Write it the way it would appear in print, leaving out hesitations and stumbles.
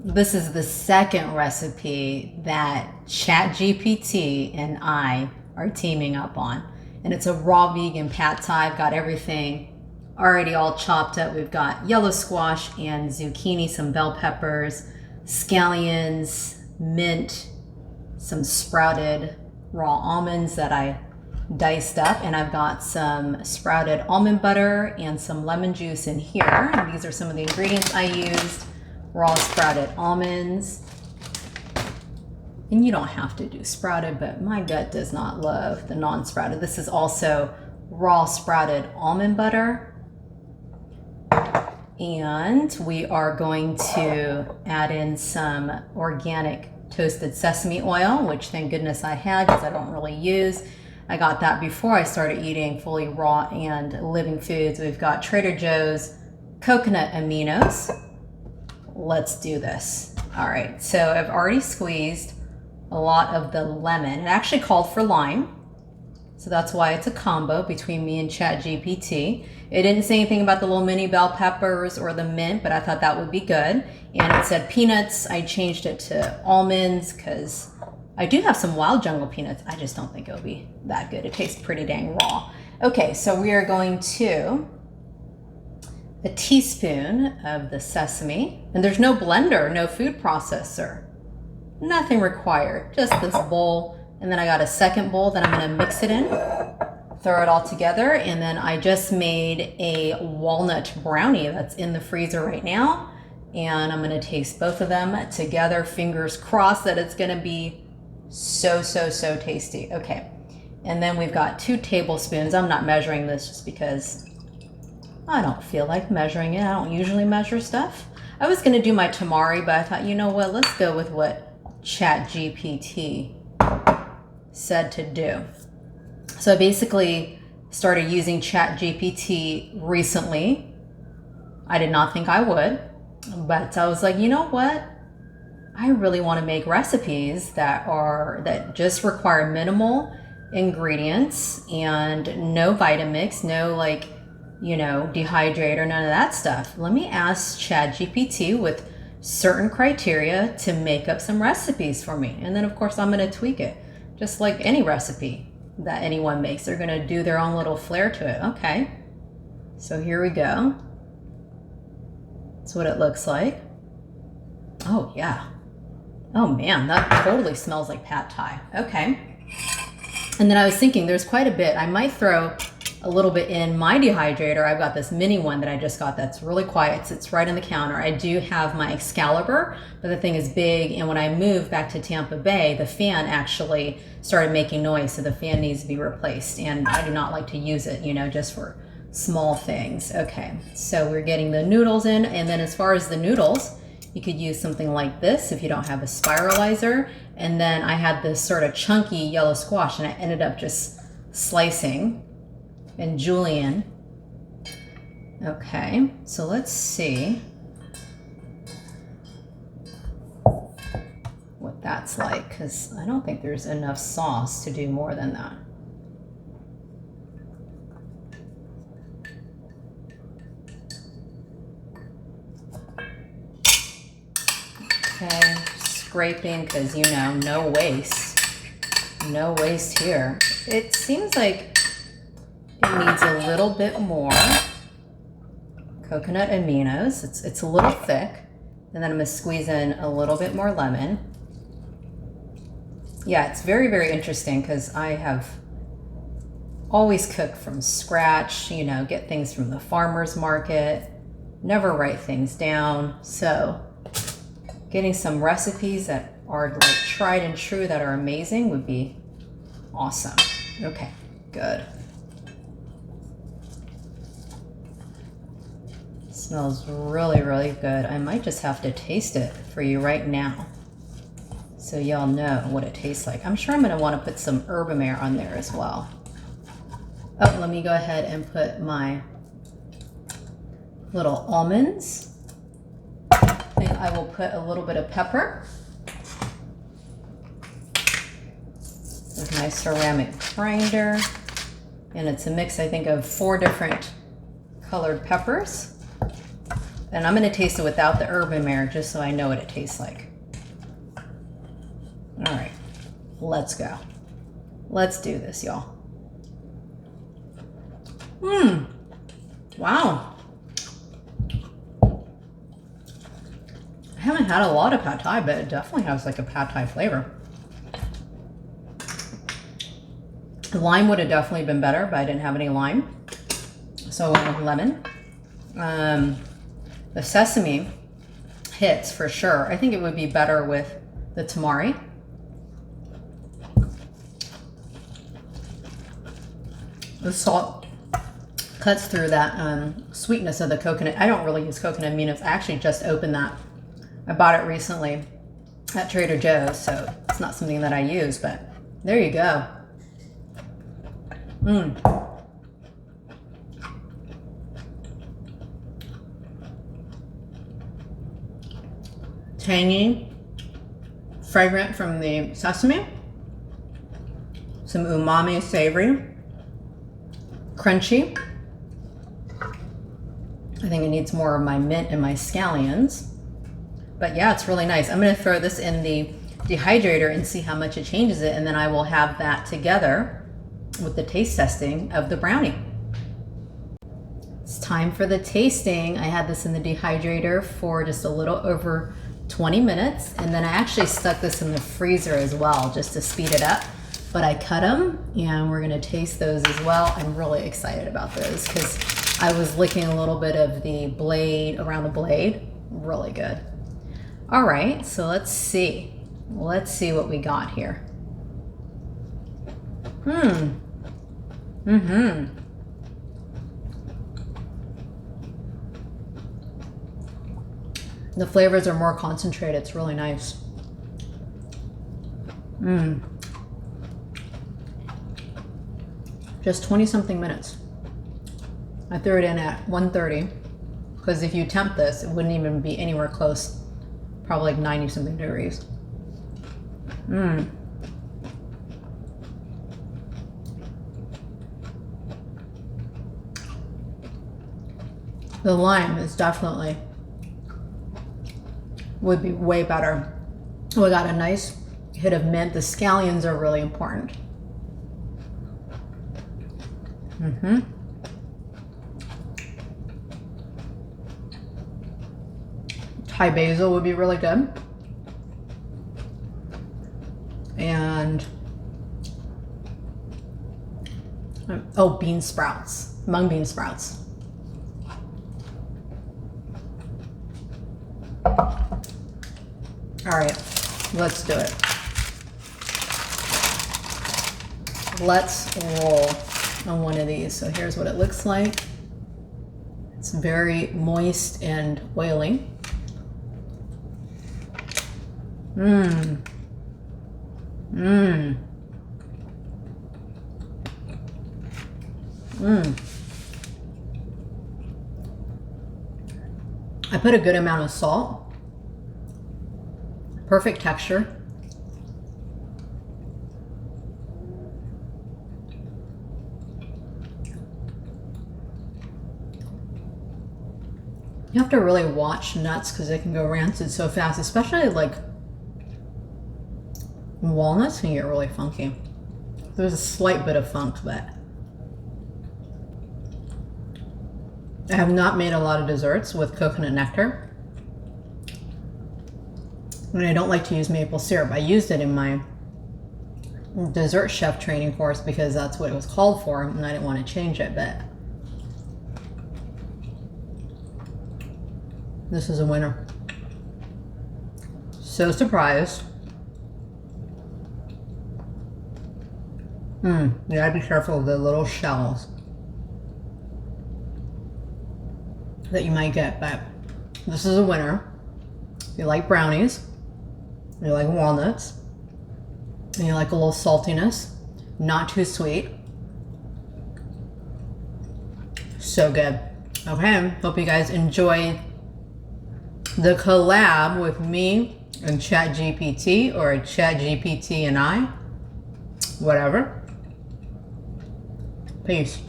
This is the second recipe that ChatGPT and I are teaming up on. And it's a raw vegan pad thai. I've got everything already all chopped up. We've got yellow squash and zucchini, some bell peppers, scallions, mint, some sprouted raw almonds that I diced up, and I've got some sprouted almond butter and some lemon juice in here. And these are some of the ingredients I used. Raw sprouted almonds. And you don't have to do sprouted, but my gut does not love the non-sprouted. This is also raw sprouted almond butter. And we are going to add in some organic toasted sesame oil, which thank goodness I had because I don't really use. I got that before I started eating fully raw and living foods. We've got Trader Joe's coconut aminos. Let's do this. All right, so I've already squeezed a lot of the lemon. It actually called for lime, so that's why it's a combo between me and ChatGPT. It didn't say anything about the little mini bell peppers or the mint, but I thought that would be good. And it said peanuts. I changed it to almonds because I do have some wild jungle peanuts. I just don't think it'll be that good. It tastes pretty dang raw. Okay, so we are going to a teaspoon of the sesame, and there's no blender, no food processor, nothing required, just this bowl. And then I got a second bowl that I'm gonna mix it in, throw it all together. And then I just made a walnut brownie that's in the freezer right now. And I'm gonna taste both of them together, fingers crossed that it's gonna be so tasty. Okay, and then we've got 2 tablespoons. I'm not measuring this just because I don't feel like measuring it. I don't usually measure stuff. I was gonna do my tamari, but I thought, you know what, let's go with what ChatGPT said to do. So I basically started using ChatGPT recently. I did not think I would, but I was like, you know what? I really want to make recipes that just require minimal ingredients and no Vitamix, no dehydrator, none of that stuff. Let me ask ChatGPT with certain criteria to make up some recipes for me. And then of course I'm going to tweak it. Just like any recipe that anyone makes, they're going to do their own little flair to it. Okay. So here we go. That's what it looks like. Oh yeah. Oh man, that totally smells like pad thai. Okay. And then I was thinking there's quite a bit. I might throw a little bit in my dehydrator. I've got this mini one that I just got that's really quiet. It sits right on the counter. I do have my Excalibur, but the thing is big. And when I moved back to Tampa Bay, the fan actually started making noise. So the fan needs to be replaced. And I do not like to use it, just for small things. Okay, so we're getting the noodles in. And then as far as the noodles, you could use something like this if you don't have a spiralizer. And then I had this sort of chunky yellow squash and I ended up just slicing and julienne. Okay, so let's see what that's like, because I don't think there's enough sauce to do more than that. Okay, scraping because no waste. No waste here. It seems like it needs a little bit more coconut aminos. It's a little thick. And then I'm gonna squeeze in a little bit more lemon. Yeah, it's very interesting because I have always cooked from scratch, get things from the farmer's market, never write things down. So getting some recipes that are like tried and true that are amazing would be awesome. Okay, good. Smells really good. I might just have to taste it for you right now so y'all know what it tastes like. I'm sure I'm going to want to put some herbamare on there as well. Oh, let me go ahead and put my little almonds. And I will put a little bit of pepper with my ceramic grinder. And it's a mix, I think, of 4 different colored peppers. And I'm going to taste it without the herb in there just so I know what it tastes like. All right, let's go. Let's do this, y'all. Wow. I haven't had a lot of pad thai, but it definitely has like a pad thai flavor. The lime would have definitely been better, but I didn't have any lime. So I went with lemon. The sesame hits for sure. I think it would be better with the tamari. The salt cuts through that sweetness of the coconut. I don't really use coconut aminos. I actually just opened that. I bought it recently at Trader Joe's, so it's not something that I use, but there you go. Tangy, fragrant from the sesame, some umami, savory, crunchy. I think it needs more of my mint and my scallions. But yeah, it's really nice. I'm going to throw this in the dehydrator and see how much it changes it, and then I will have that together with the taste testing of the brownie. It's time for the tasting. I had this in the dehydrator for just a little over 20 minutes, and then I actually stuck this in the freezer as well just to speed it up. But I cut them, and we're gonna taste those as well. I'm really excited about those because I was licking a little bit of the blade, around the blade. Really good. All right, so let's see. Let's see what we got here. The flavors are more concentrated. It's really nice. Just 20 something minutes. I threw it in at 130 because if you temp this, it wouldn't even be anywhere close. Probably like 90 something degrees. The lime is definitely would be way better. We got a nice hit of mint. The scallions are really important. Thai basil would be really good. And oh, bean sprouts, mung bean sprouts. All right, let's do it. Let's roll on one of these. So here's what it looks like. It's very moist and oily. I put a good amount of salt. Perfect texture. You have to really watch nuts because they can go rancid so fast, especially like walnuts can get really funky. There's a slight bit of funk, but I have not made a lot of desserts with coconut nectar. And I don't like to use maple syrup. I used it in my dessert chef training course because that's what it was called for, and I didn't want to change it, but this is a winner. So surprised. You gotta be careful of the little shells that you might get, but this is a winner. If you like brownies, you like walnuts, and you like a little saltiness, not too sweet. So good. Okay, hope you guys enjoy the collab with me and ChatGPT, or ChatGPT and I, whatever. Peace.